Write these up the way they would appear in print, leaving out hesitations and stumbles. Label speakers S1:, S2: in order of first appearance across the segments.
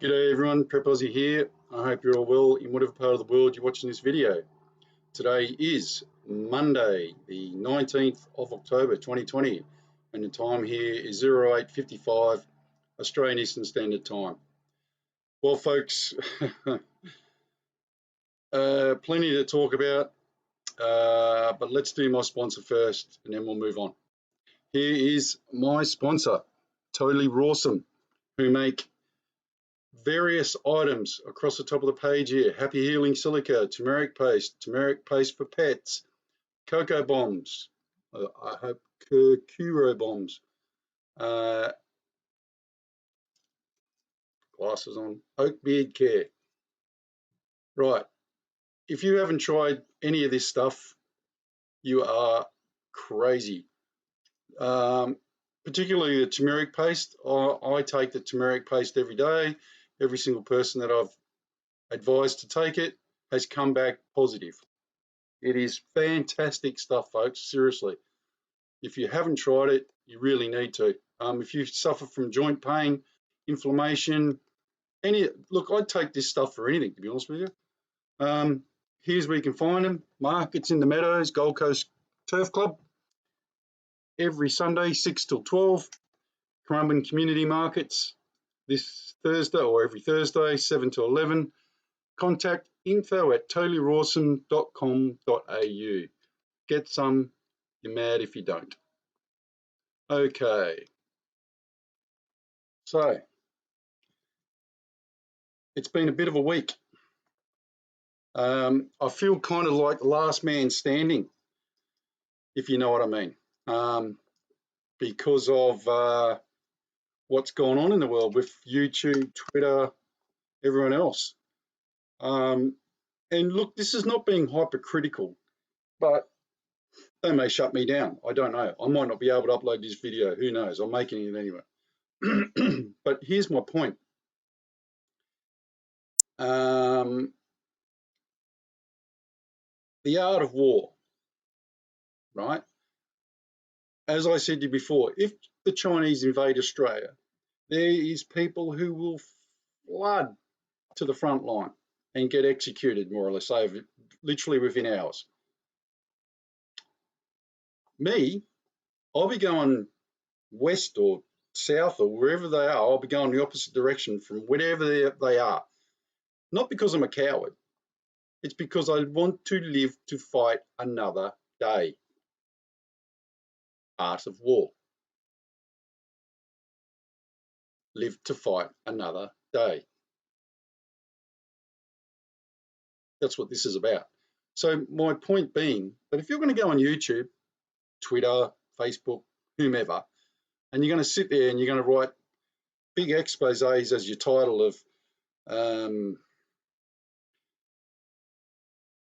S1: G'day everyone, Prep Aussie here. I hope you're all well in whatever part of the world you're watching this video. Today is Monday, the 19th of October 2020, and the time here is 08:55 Australian Eastern Standard Time. Well folks, plenty to talk about, but let's do my sponsor first and then we'll move on. Here is my sponsor, Totally Rawsome, who make various items across the top of the page here: Happy Healing Silica, turmeric paste for pets, cocoa bombs, I hope Kuro bombs, glasses on, oak beard care. Right, if you haven't tried any of this stuff, you are crazy. Particularly the turmeric paste. I take the turmeric paste every day. Every single person that I've advised to take it has come back positive. It is fantastic stuff, folks, seriously. If you haven't tried it, you really need to. If you suffer from joint pain, inflammation, look, I'd take this stuff for anything, to be honest with you. Here's where you can find them. Markets in the Meadows, Gold Coast Turf Club, every Sunday, 6 till 12. Currumbin Community Markets this Thursday, or every Thursday, 7 to 11. Contact info@totallyrawsome.com.au. Get some, you're mad if you don't. Okay, so it's been a bit of a week. I feel kind of like the last man standing, if you know what I mean, because of what's gone on in the world with YouTube, Twitter, everyone else. And look, this is not being hypercritical, but they may shut me down. I don't know. I might not be able to upload this video. Who knows? I'm making it anyway. But here's my point. The art of war, right? As I said to you before, if the Chinese invade Australia, there is people who will flood to the front line and get executed, more or less, literally within hours. Me, I'll be going west or south or wherever they are. I'll be going the opposite direction from wherever they are. Not because I'm a coward. It's because I want to live to fight another day. Art of war. Live to fight another day. That's what this is about. So my point being that if you're going to go on YouTube, Twitter, Facebook, whomever, and you're going to sit there and you're going to write big exposés as your title of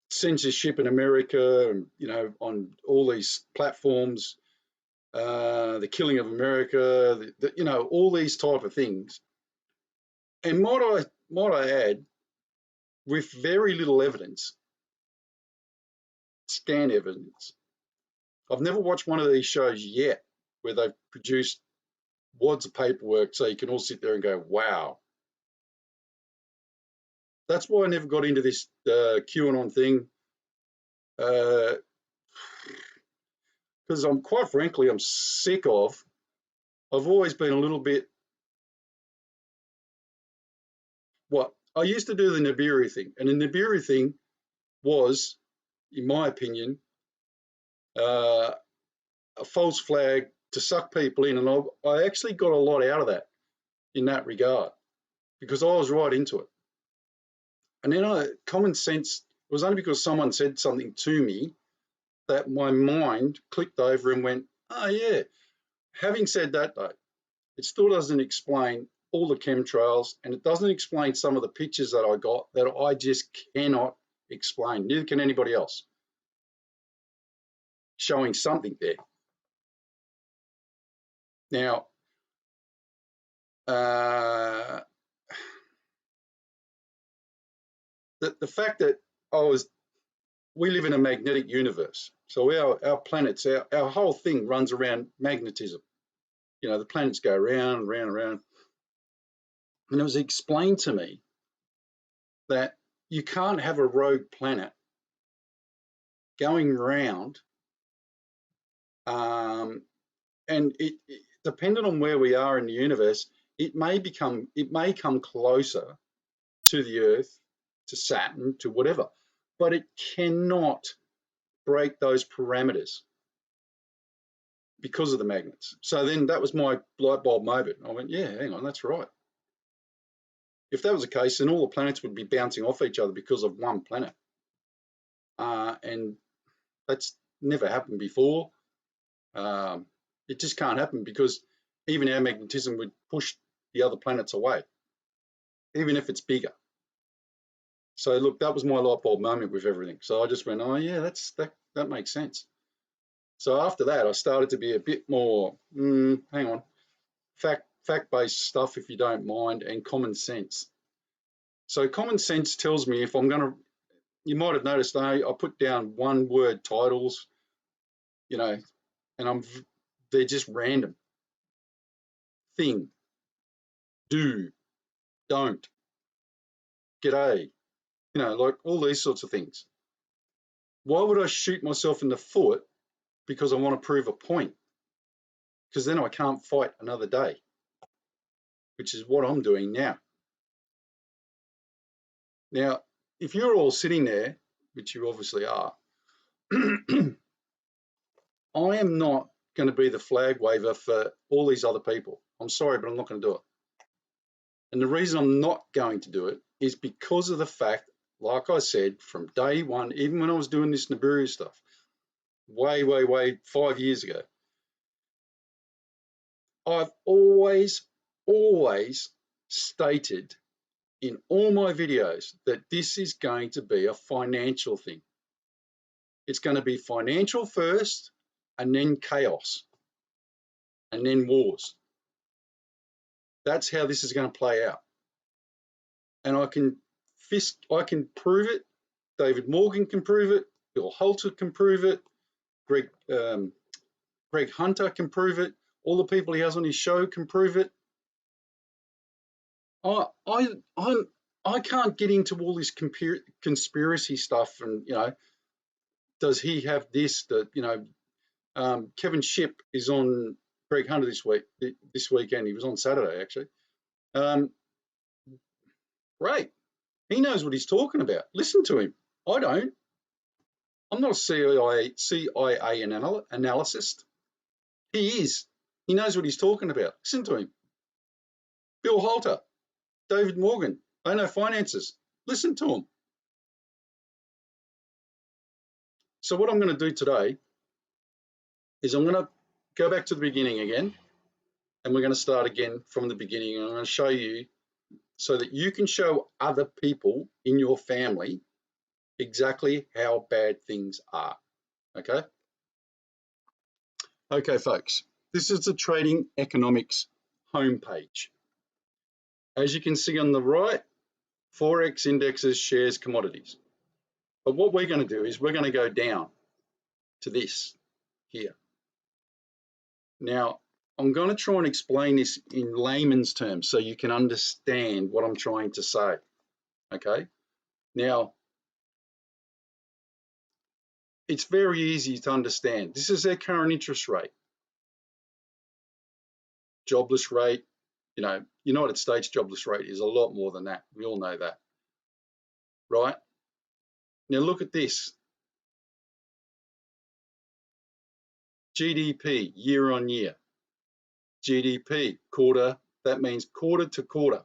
S1: censorship in America, and on all these platforms, the killing of America, all these type of things. And might I add, with very little evidence, scant evidence. I've never watched one of these shows yet where they've produced wads of paperwork so you can all sit there and go, wow. That's why I never got into this QAnon thing, because I'm quite frankly, I'm sick of. I've always been a little bit. I used to do the Nibiru thing, and the Nibiru thing was, in my opinion, a false flag to suck people in, and I actually got a lot out of that in that regard because I was right into it. And then common sense, it was only because someone said something to me that my mind clicked over and went, oh yeah. Having said that though, it still doesn't explain all the chemtrails, and it doesn't explain some of the pictures that I got that I just cannot explain. Neither can anybody else. Showing something there. Now, the fact that we live in a magnetic universe. So our planets, our whole thing runs around magnetism. The planets go round, round, round. And it was explained to me that you can't have a rogue planet going round, and it depending on where we are in the universe, it may come closer to the Earth, to Saturn, to whatever, but it cannot break those parameters because of the magnets. So then that was my light bulb moment. I went, yeah, hang on, that's right. If that was the case, then all the planets would be bouncing off each other because of one planet. And that's never happened before. It just can't happen because even our magnetism would push the other planets away, even if it's bigger. So look, that was my light bulb moment with everything. So I just went, oh yeah, that makes sense. So after that, I started to be a bit more, hang on, fact-based stuff, if you don't mind, and common sense. So common sense tells me if I'm going to, you might have noticed, I put down one-word titles, and they're just random. Thing, do, don't, g'day, like all these sorts of things. Why would I shoot myself in the foot because I want to prove a point? Because then I can't fight another day, which is what I'm doing now. Now, if you're all sitting there, which you obviously are, I am not going to be the flag waver for all these other people. I'm sorry, but I'm not going to do it. And the reason I'm not going to do it is because of the fact, like I said, from day one, even when I was doing this Nibiru stuff, way 5 years ago, I've always stated in all my videos that this is going to be a financial thing. It's going to be financial first, and then chaos, and then wars. That's how this is going to play out. And I can prove it. David Morgan can prove it. Bill Halter can prove it. Greg Hunter can prove it. All the people he has on his show can prove it. I can't get into all this conspiracy stuff, and does he have this? That Kevin Shipp is on Greg Hunter this weekend. He was on Saturday actually. Great, he knows what he's talking about. Listen to him. I don't. I'm not a CIA analyst. He is. He knows what he's talking about. Listen to him. Bill Halter, David Morgan, they know finances. Listen to them. So what I'm going to do today is I'm going to go back to the beginning again, and we're going to start again from the beginning. And I'm going to show you so that you can show other people in your family exactly how bad things are. Okay? Okay, folks, this is the Trading Economics homepage. As you can see on the right, Forex indexes, shares, commodities. But what we're going to do is we're going to go down to this here. Now, I'm going to try and explain this in layman's terms so you can understand what I'm trying to say. Okay? Now, it's very easy to understand. This is their current interest rate. Jobless rate, United States jobless rate is a lot more than that. We all know that, right? Now look at this. GDP year on year. GDP quarter, that means quarter to quarter.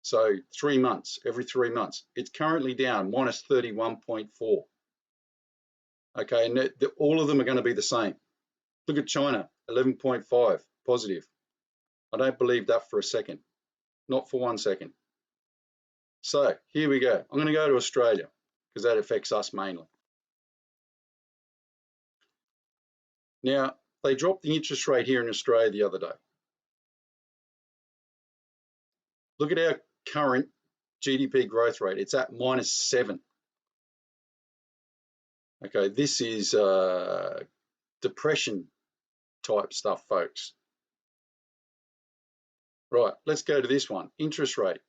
S1: So 3 months, every 3 months. It's currently down minus 31.4. Okay, and all of them are going to be the same. Look at China, 11.5 positive. I don't believe that for a second, not for 1 second. So here we go. I'm going to go to Australia because that affects us mainly. Now, they dropped the interest rate here in Australia the other day. Look at our current GDP growth rate. It's at -7. Okay, this is depression type stuff, folks. Right, let's go to this one, interest rate.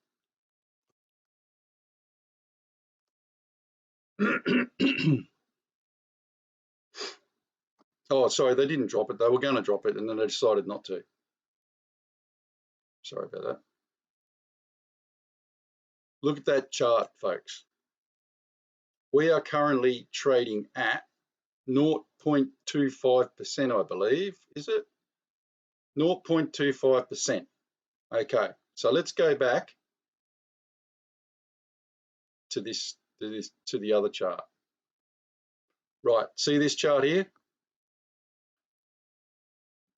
S1: Oh, sorry, they didn't drop it. They were going to drop it and then they decided not to. Sorry about that. Look at that chart, folks. We are currently trading at 0.25%, I believe, is it? 0.25%. Okay, so let's go back to the other chart. Right, see this chart here?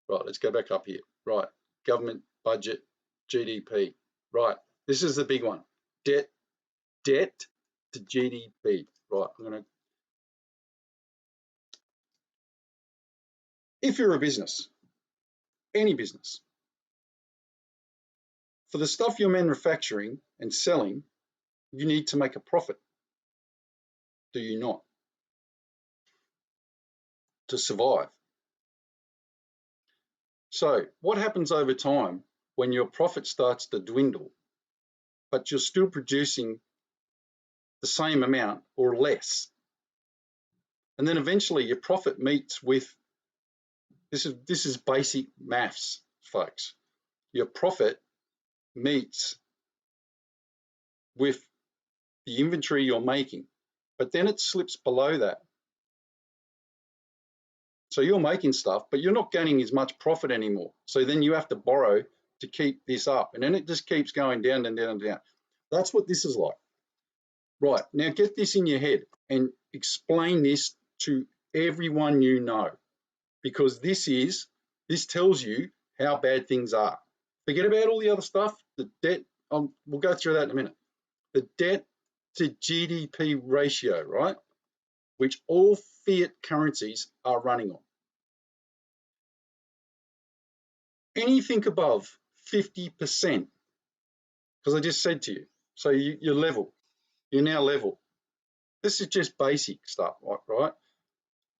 S1: Right, let's go back up here. Right, government budget, GDP. Right, this is the big one. Debt to GDP. Right, if you're a business, any business, for the stuff you're manufacturing and selling, you need to make a profit. Do you not? To survive. So what happens over time when your profit starts to dwindle, but you're still producing the same amount or less? And then eventually your profit meets with, this is basic maths, folks. Your profit meets with the inventory you're making, but then it slips below that. So you're making stuff, but you're not gaining as much profit anymore. So then you have to borrow to keep this up. And then it just keeps going down and down and down. That's what this is like. Right, now get this in your head and explain this to everyone you know, because this tells you how bad things are. Forget about all the other stuff, the debt, we'll go through that in a minute. The debt to GDP ratio, right, which all fiat currencies are running on. Anything above 50%, because I just said to you, so you're level, you're now level. This is just basic stuff, right?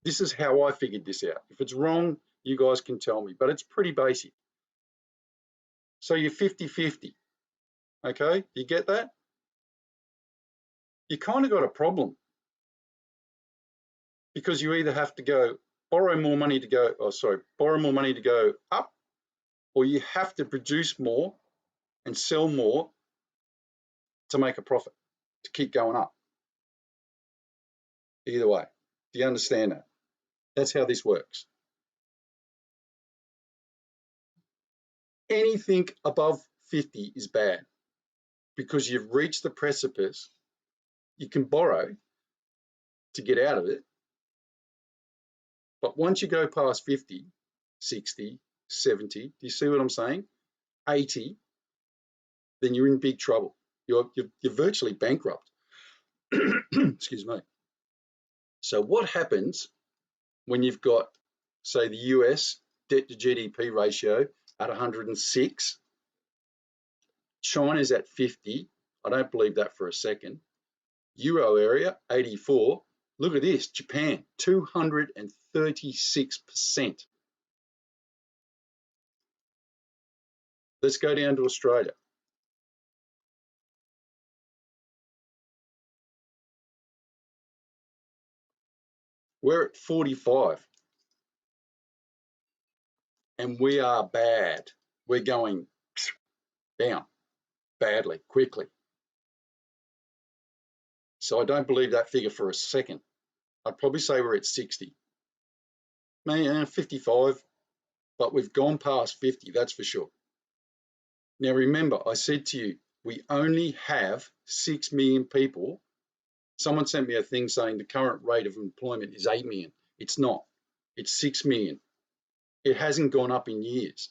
S1: This is how I figured this out. If it's wrong, you guys can tell me, but it's pretty basic. So you're 50-50, okay? You get that? You kind of got a problem, because you either have to borrow more money to go up, or you have to produce more and sell more to make a profit, to keep going up. Either way, do you understand that? That's how this works. Anything above 50 is bad, because you've reached the precipice. You can borrow to get out of it, but once you go past 50, 60, 70, do you see what I'm saying? 80, then you're in big trouble. You're virtually bankrupt. Excuse me. So what happens when you've got, say, the US debt to GDP ratio at 106, China's at 50, I don't believe that for a second, Euro area 84, look at this, Japan 236%. Let's go down to Australia. We're at 45, and we are bad. We're going down badly, quickly. So I don't believe that figure for a second. I'd probably say we're at 60, maybe 55, but we've gone past 50, that's for sure. Now remember, I said to you, we only have 6 million people. Someone sent me a thing saying the current rate of employment is 8 million. It's not. It's 6 million. It hasn't gone up in years.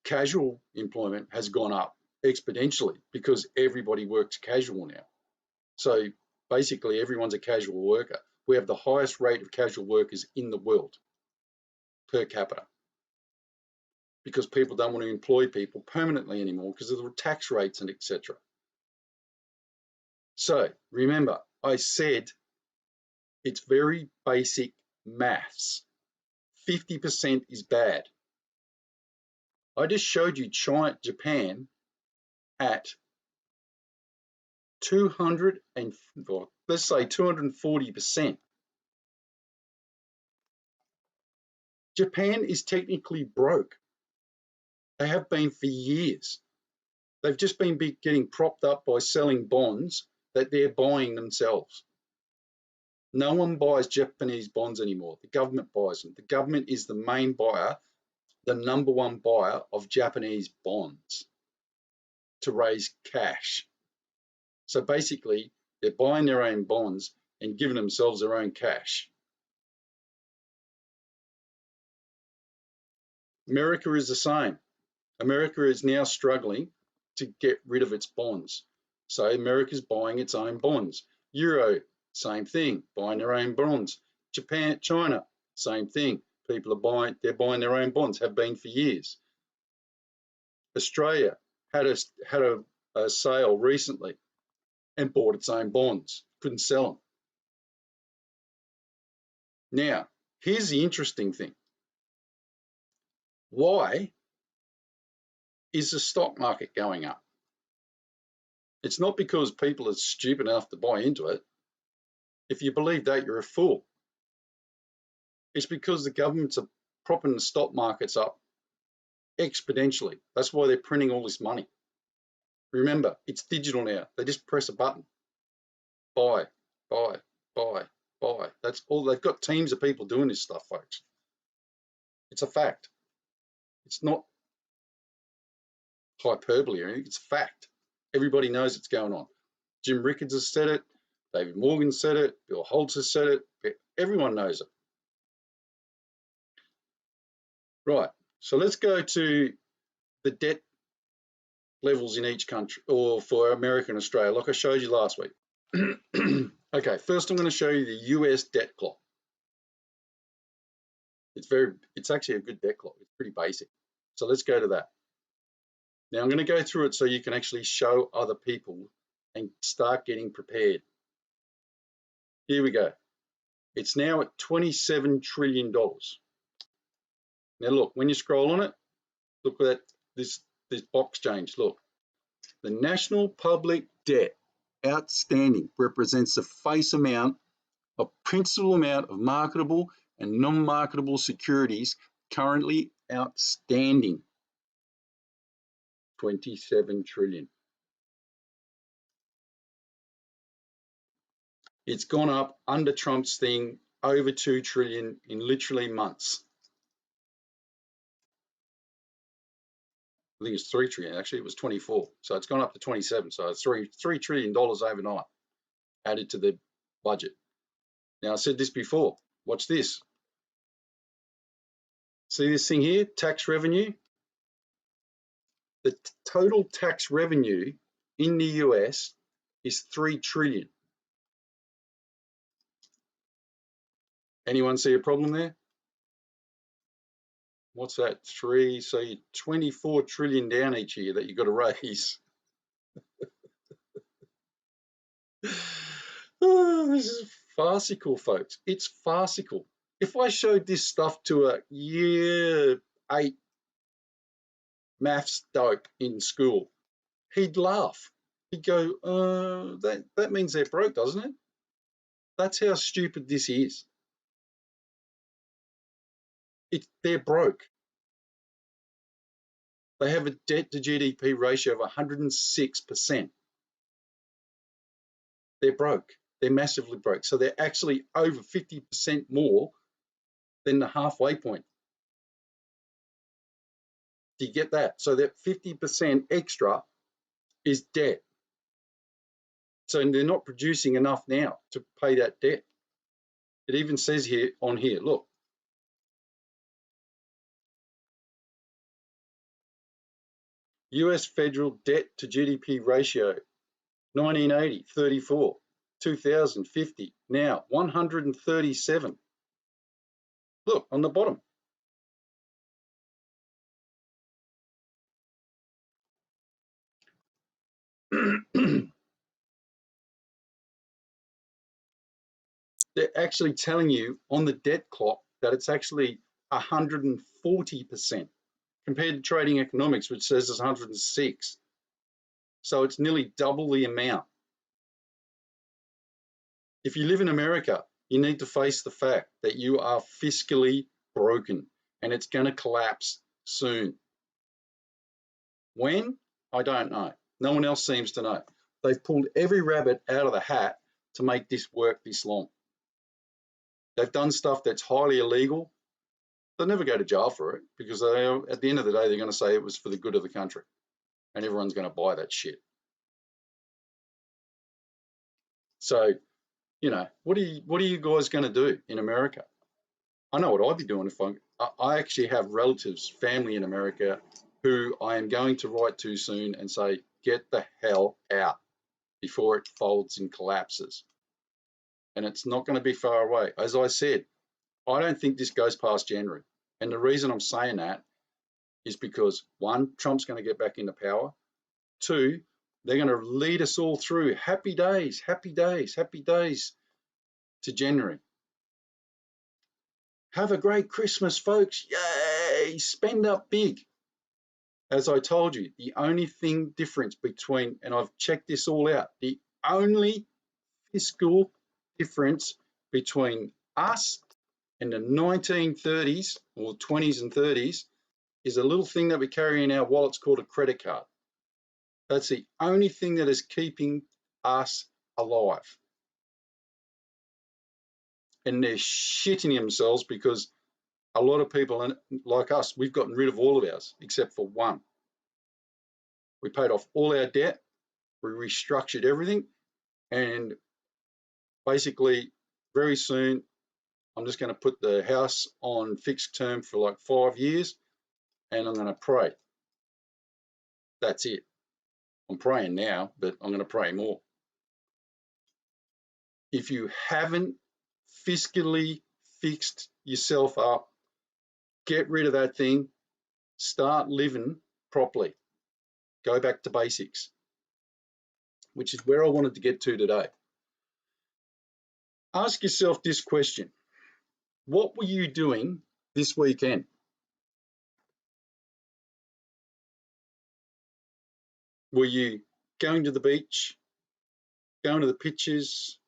S1: Casual employment has gone up exponentially because everybody works casual now. So basically everyone's a casual worker. We have the highest rate of casual workers in the world per capita, because people don't want to employ people permanently anymore because of the tax rates and etc. So remember, I said it's very basic maths. 50% is bad. I just showed you Japan at 200 and, or let's say 240%. Japan is technically broke. They have been for years. They've just been getting propped up by selling bonds that they're buying themselves. No one buys Japanese bonds anymore. The government buys them. The government is the main buyer, the number one buyer of Japanese bonds to raise cash. So basically, they're buying their own bonds and giving themselves their own cash. America is the same. America is now struggling to get rid of its bonds. So America's buying its own bonds. Euro, same thing, buying their own bonds. Japan, China, same thing. People are they're buying their own bonds, have been for years. Australia had a sale recently and bought its own bonds, couldn't sell them. Now, here's the interesting thing. Why is the stock market going up? It's not because people are stupid enough to buy into it. If you believe that, you're a fool. It's because the governments are propping the stock markets up exponentially. That's why they're printing all this money. Remember, it's digital now. They just press a button. Buy, buy, buy, buy. That's all. They've got teams of people doing this stuff, folks. It's a fact. It's not hyperbole or anything. It's fact. Everybody knows it's going on. Jim Rickards has said it. David Morgan said it. Bill Holtz has said it. Everyone knows it. Right. So let's go to the debt levels in each country, or for America and Australia, like I showed you last week. Okay, first I'm going to show you the US debt clock. It's actually a good debt clock. It's pretty basic. So let's go to that. Now I'm going to go through it so you can actually show other people and start getting prepared. Here we go. It's now at $27 trillion. Now look, when you scroll on it, look at this box change. Look, the national public debt outstanding represents the face amount of principal amount of marketable and non-marketable securities currently outstanding. 27 trillion. It's gone up under Trump's thing over 2 trillion in literally months. I think it's 3 trillion. Actually, it was 24. So it's gone up to 27. So it's $3 trillion overnight added to the budget. Now, I said this before. Watch this. See this thing here, tax revenue? The total tax revenue in the US is 3 trillion. Anyone see a problem there? What's that? 3, so you're 24 trillion down each year that you've got to raise. Oh, this is farcical, folks. It's farcical. If I showed this stuff to a year 8 maths dope in school, he'd laugh. He'd go, that means they're broke, doesn't it? That's how stupid this is. They're broke. They have a debt to GDP ratio of 106%. They're broke. They're massively broke. So they're actually over 50% more than the halfway point. Do you get that? So that 50% extra is debt. So they're not producing enough now to pay that debt. It even says here on here, look. US federal debt to GDP ratio, 1980, 34, 2000, 50, now 137. Look, on the bottom. They're actually telling you on the debt clock that it's actually 140% compared to trading economics, which says it's 106. So it's nearly double the amount. If you live in America, you need to face the fact that you are fiscally broken and it's going to collapse soon. When? I don't know. No one else seems to know. They've pulled every rabbit out of the hat to make this work this long. They've done stuff that's highly illegal. They'll never go to jail for it because at the end of the day, they're going to say it was for the good of the country and everyone's going to buy that shit. So, you know, what are you guys going to do in America? I know what I'd be doing if I actually have relatives, family in America who I am going to write to soon and say, get the hell out before it folds and collapses. And it's not going to be far away. As I said, I don't think this goes past January. And the reason I'm saying that is because, one, Trump's going to get back into power. Two, they're going to lead us all through happy days, happy days, happy days to January. Have a great Christmas, folks. Yay! Spend up big. As I told you, the only thing difference between, and I've checked this all out, the only fiscal difference between us and the 1930s or 20s and 30s is a little thing that we carry in our wallets called a credit card. That's the only thing that is keeping us alive. And they're shitting themselves because a lot of people like us, we've gotten rid of all of ours except for one. We paid off all our debt, we restructured everything, and basically very soon I'm just going to put the house on fixed term for like 5 years and I'm going to pray. That's it. I'm praying now, but I'm going to pray more. If you haven't fiscally fixed yourself up, get rid of that thing, start living properly. Go back to basics, which is where I wanted to get to today. Ask yourself this question. What were you doing this weekend? Were you going to the beach, going to the pictures,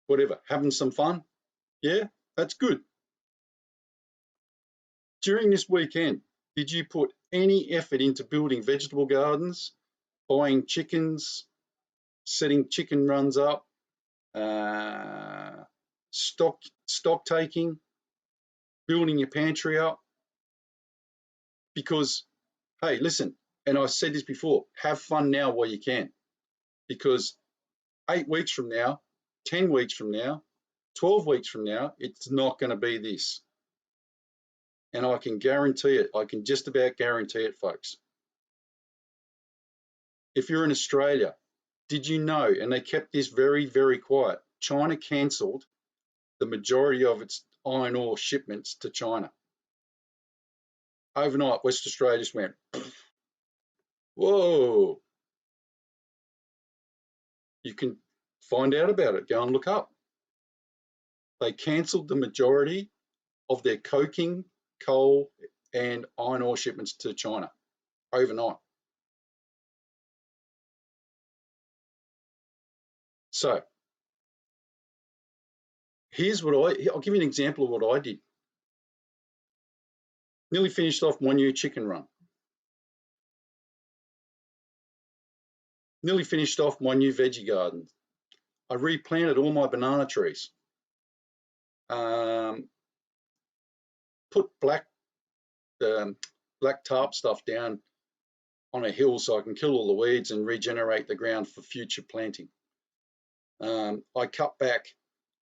S1: whatever, having some fun? Yeah, that's good. During this weekend, did you put any effort into building vegetable gardens, buying chickens, setting chicken runs up, stock taking, building your pantry up? Because, hey, listen, and I said this before, have fun now while you can, because 8 weeks from now, 10 weeks from now, 12 weeks from now, it's not going to be this. And I can guarantee it. I can just about guarantee it, folks. If you're in Australia, did you know, and they kept this very, very quiet, China cancelled the majority of its iron ore shipments to China. Overnight, West Australia just went, whoa. You can find out about it. Go and look up. They cancelled the majority of their coking, coal, and iron ore shipments to China overnight. So here's what I'll give you an example of what I did. Nearly finished off my new chicken run. Nearly finished off my new veggie garden. I replanted all my banana trees. Put black tarp stuff down on a hill so I can kill all the weeds and regenerate the ground for future planting. I cut back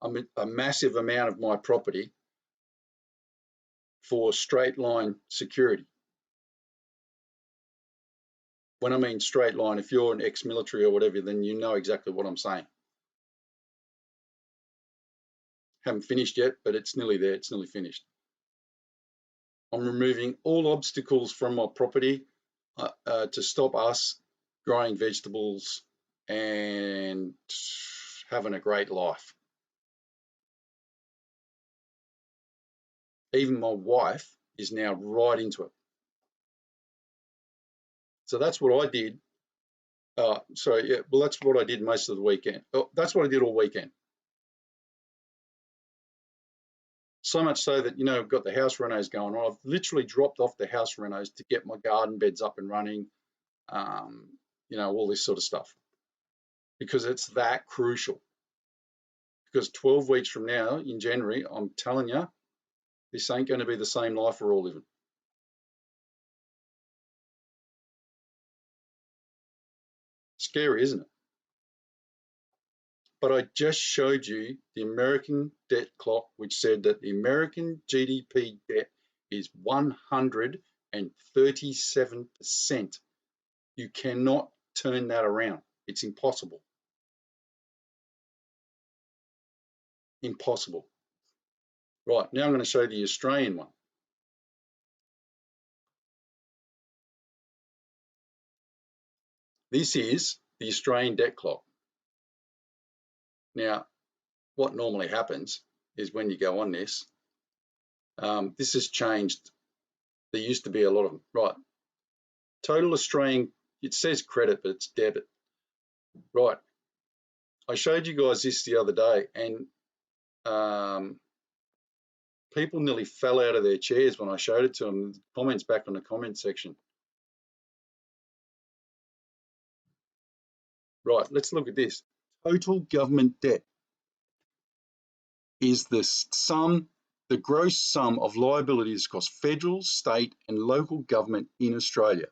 S1: a massive amount of my property for straight line security. When I mean straight line, if you're an ex-military or whatever, then you know exactly what I'm saying. Haven't finished yet, but it's nearly there. It's nearly finished. I'm removing all obstacles from my property to stop us growing vegetables and having a great life. Even my wife is now right into it. So that's what I did. Sorry, yeah, well, that's what I did most of the weekend. Oh, that's what I did all weekend. So much so that, I've got the house renos going on. I've literally dropped off the house renos to get my garden beds up and running, all this sort of stuff, because it's that crucial. Because 12 weeks from now, in January, I'm telling you, this ain't going to be the same life we're all living. Scary, isn't it? But I just showed you the American debt clock, which said that the American GDP debt is 137%. You cannot turn that around. It's impossible. Impossible. Right, now I'm going to show the Australian one. This is the Australian debt clock. Now, what normally happens is when you go on this, this has changed. There used to be a lot of them. Right, total Australian, it says credit, but it's debit. Right, I showed you guys this the other day, and people nearly fell out of their chairs when I showed it to them. Comments back on the comment section. Right, let's look at this. Total government debt is the gross sum of liabilities across federal, state, and local government in Australia.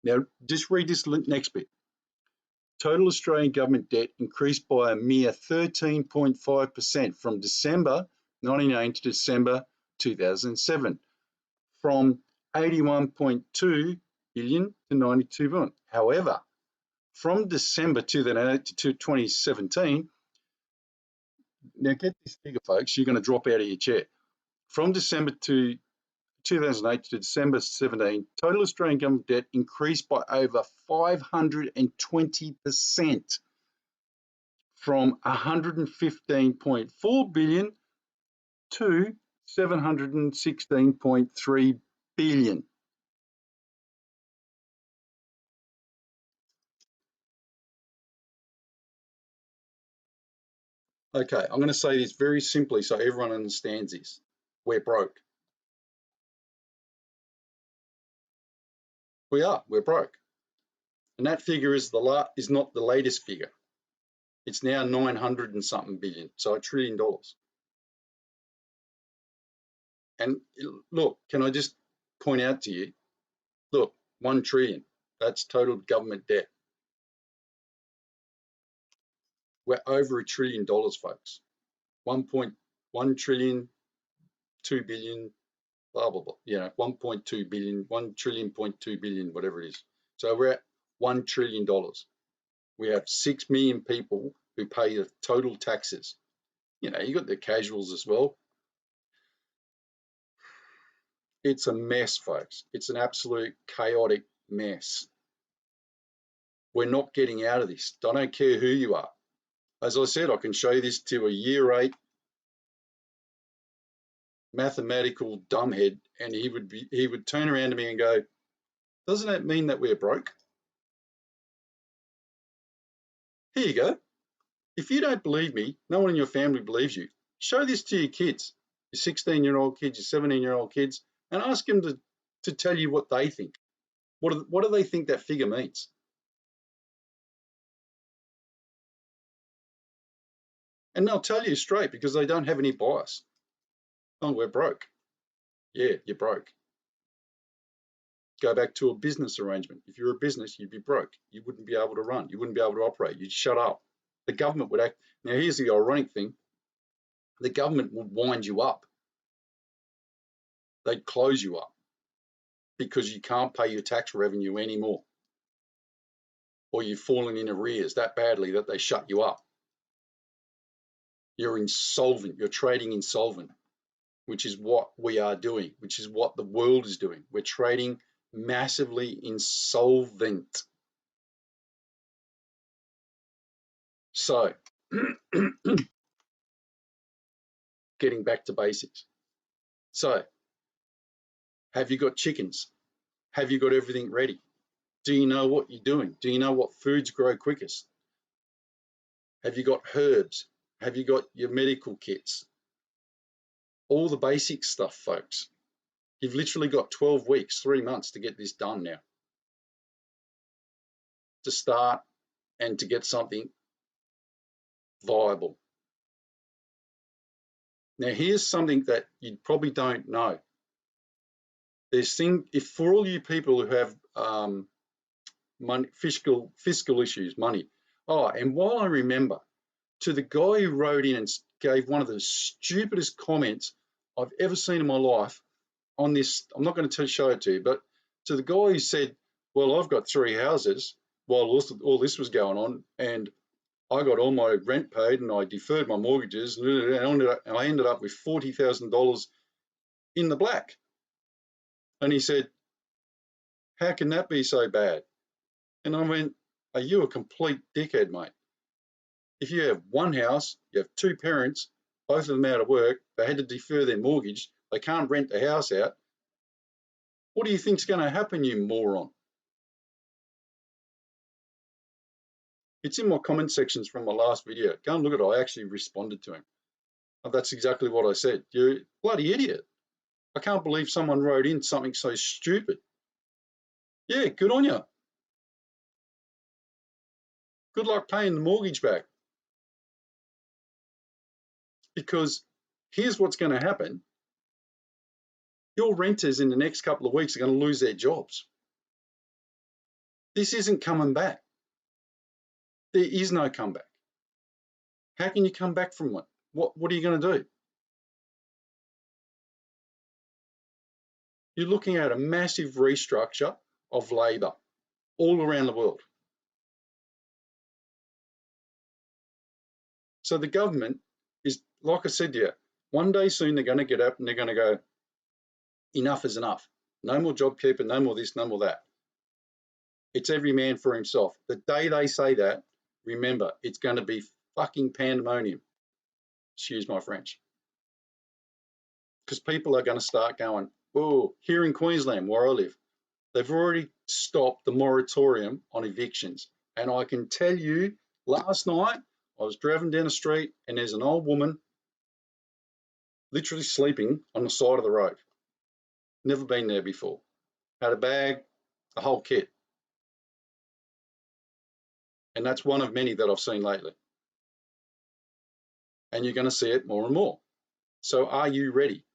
S1: Now, just read this next bit. Total Australian government debt increased by a mere 13.5% from December 1990 to December 2007, from 81.2 billion to 92 billion. However, from December 2008 to 2017, now get this figure, folks, you're going to drop out of your chair. From December 2008 to December 17, total Australian government debt increased by over 520%, from 115.4 billion to 716.3 billion. Okay, I'm going to say this very simply so everyone understands this. We're broke. We are. We're broke. And that figure is not the latest figure. It's now 900 and something billion, so $1 trillion. And look, can I just point out to you, look, 1 trillion, that's total government debt. We're over $1 trillion, folks. 1.1 trillion, 2 billion, blah, blah, blah, 1.2 billion, 1 trillion, 0.2 billion, whatever it is. So we're at $1 trillion. We have 6 million people who pay the total taxes. You got the casuals as well. It's a mess, folks. It's an absolute chaotic mess. We're not getting out of this. I don't care who you are. As I said, I can show this to a year 8 mathematical dumbhead, and he would turn around to me and go, doesn't that mean that we're broke? Here you go. If you don't believe me, no one in your family believes you. Show this to your kids, your 16-year-old kids, your 17-year-old kids, and ask them to tell you what they think. What do they think that figure means? And they'll tell you straight because they don't have any bias. Oh, we're broke. Yeah, you're broke. Go back to a business arrangement. If you're a business, you'd be broke. You wouldn't be able to run. You wouldn't be able to operate. You'd shut up. The government would act. Now, here's the ironic thing. The government would wind you up. They'd close you up because you can't pay your tax revenue anymore, or you've fallen in arrears that badly that they shut you up. You're insolvent. You're trading insolvent, which is what we are doing, which is what the world is doing. We're trading massively insolvent. So, getting back to basics. So, have you got chickens? Have you got everything ready? Do you know what you're doing? Do you know what foods grow quickest? Have you got herbs? Have you got your medical kits? All the basic stuff, folks. You've literally got 12 weeks, 3 months to get this done now. To start and to get something viable. Now, here's something that you probably don't know. If for all you people who have money, fiscal issues, money. Oh, and while I remember, to the guy who wrote in and gave one of the stupidest comments I've ever seen in my life on this, I'm not going to show it to you, but to the guy who said, well, I've got 3 houses while all this was going on, and I got all my rent paid and I deferred my mortgages, and I ended up with $40,000 in the black. And he said, how can that be so bad? And I went, are you a complete dickhead, mate? If you have one house, you have 2 parents, both of them out of work, they had to defer their mortgage, they can't rent the house out. What do you think's going to happen, you moron? It's in my comment sections from my last video. Go and look at it. I actually responded to him. That's exactly what I said. You're a bloody idiot. I can't believe someone wrote in something so stupid. Yeah, good on you. Good luck paying the mortgage back. Because here's what's going to happen. Your renters in the next couple of weeks are going to lose their jobs. This isn't coming back. There is no comeback. How can you come back from it? What are you going to do? You're looking at a massive restructure of labour all around the world. So the government is, like I said to you, one day soon they're going to get up and they're going to go, enough is enough. No more JobKeeper, no more this, no more that. It's every man for himself. The day they say that, remember, it's going to be fucking pandemonium. Excuse my French. Because people are going to start going, oh, here in Queensland, where I live, they've already stopped the moratorium on evictions. And I can tell you, last night, I was driving down the street and there's an old woman literally sleeping on the side of the road. Never been there before. Had a bag, a whole kit. And that's one of many that I've seen lately. And you're going to see it more and more. So are you ready?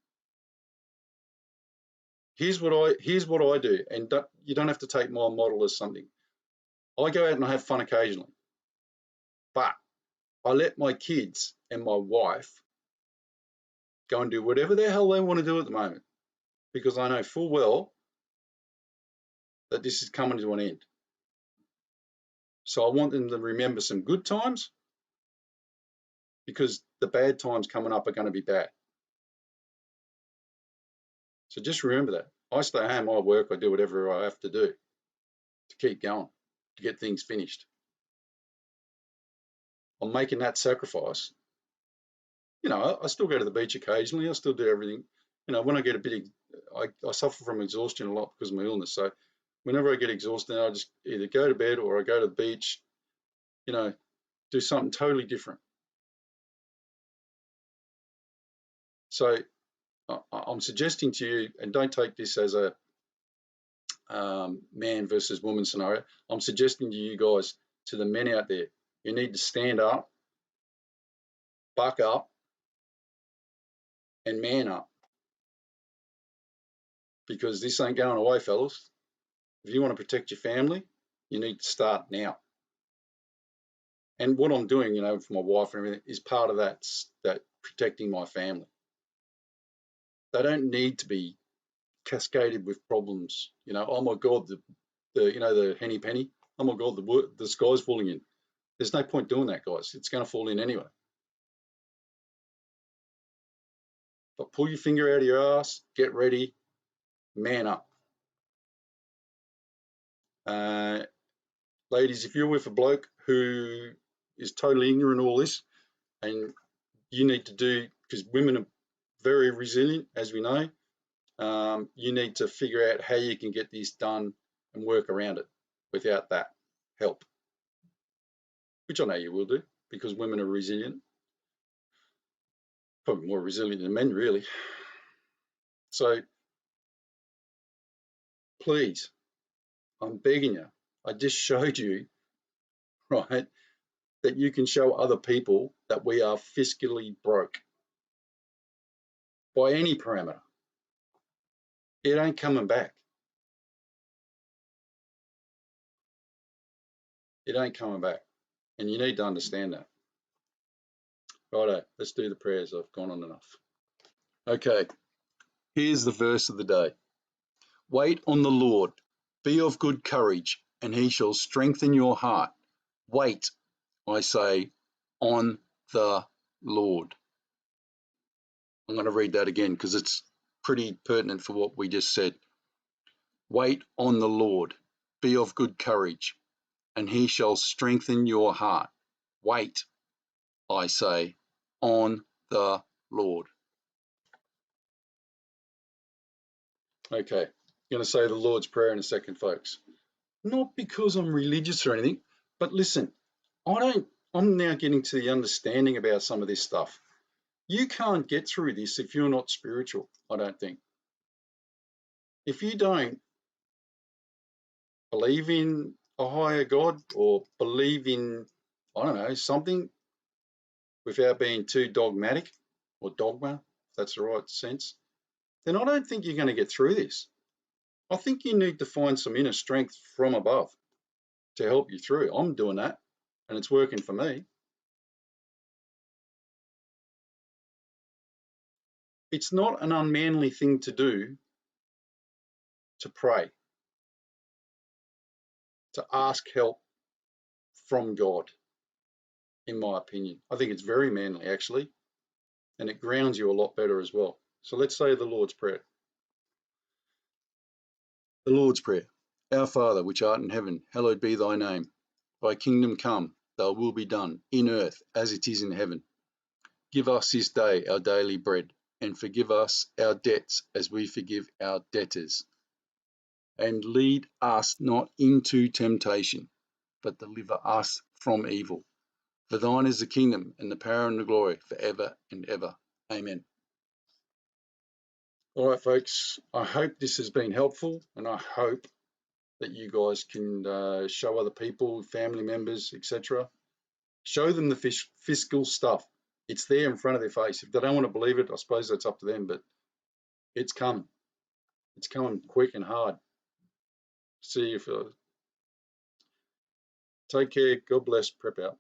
S1: Here's what I do, and you don't have to take my model as something. I go out and I have fun occasionally, but I let my kids and my wife go and do whatever the hell they want to do at the moment, because I know full well that this is coming to an end. So I want them to remember some good times, because the bad times coming up are going to be bad. So just remember that. I stay home, I work, I do whatever I have to do to keep going, to get things finished. I'm making that sacrifice. You know, I still go to the beach occasionally. I still do everything. You know, when I get a bit, I suffer from exhaustion a lot because of my illness. So whenever I get exhausted, I just either go to bed or I go to the beach, you know, do something totally different. So I'm suggesting to you, and don't take this as a man versus woman scenario. I'm suggesting to you guys, to the men out there, you need to stand up, buck up, and man up. Because this ain't going away, fellas. If you want to protect your family, you need to start now. And what I'm doing, you know, for my wife and everything is part of that protecting my family. They don't need to be cascaded with problems. You know, oh my God, the henny penny. Oh my God, the sky's falling in. There's no point doing that, guys. It's going to fall in anyway. But pull your finger out of your ass, get ready, man up. Ladies, if you're with a bloke who is totally ignorant of all this, and you need to do, because women are very resilient, as we know. You need to figure out how you can get this done and work around it without that help, which I know you will do because women are resilient, probably more resilient than men, really. So please, I'm begging you, I just showed you, right, that you can show other people that we are fiscally broke by any parameter. It ain't coming back. It ain't coming back. And you need to understand that. Righto, let's do the prayers. I've gone on enough. Okay, here's the verse of the day. Wait on the Lord, be of good courage, and he shall strengthen your heart. Wait, I say, on the Lord. I'm going to read that again because it's pretty pertinent for what we just said. Wait on the Lord, be of good courage, and he shall strengthen your heart. Wait, I say, on the Lord. Okay, I'm going to say the Lord's Prayer in a second, folks. Not because I'm religious or anything, but listen, I'm now getting to the understanding about some of this stuff. You can't get through this if you're not spiritual, I don't think. If you don't believe in a higher God or believe in, I don't know, something without being too dogmatic or dogma, if that's the right sense, then I don't think you're going to get through this. I think you need to find some inner strength from above to help you through. I'm doing that and it's working for me. It's not an unmanly thing to do to pray, to ask help from God, in my opinion. I think it's very manly, actually, and it grounds you a lot better as well. So let's say the Lord's Prayer. The Lord's Prayer. Our Father, which art in heaven, hallowed be thy name. Thy kingdom come, thy will be done, in earth as it is in heaven. Give us this day our daily bread, and forgive us our debts as we forgive our debtors. And lead us not into temptation, but deliver us from evil. For thine is the kingdom and the power and the glory forever and ever. Amen. All right, folks, I hope this has been helpful, and I hope that you guys can show other people, family members, etc. Show them the fiscal stuff. It's there in front of their face. If they don't want to believe it, I suppose that's up to them, but it's coming. It's coming quick and hard. See you. Take care. God bless. Prep out.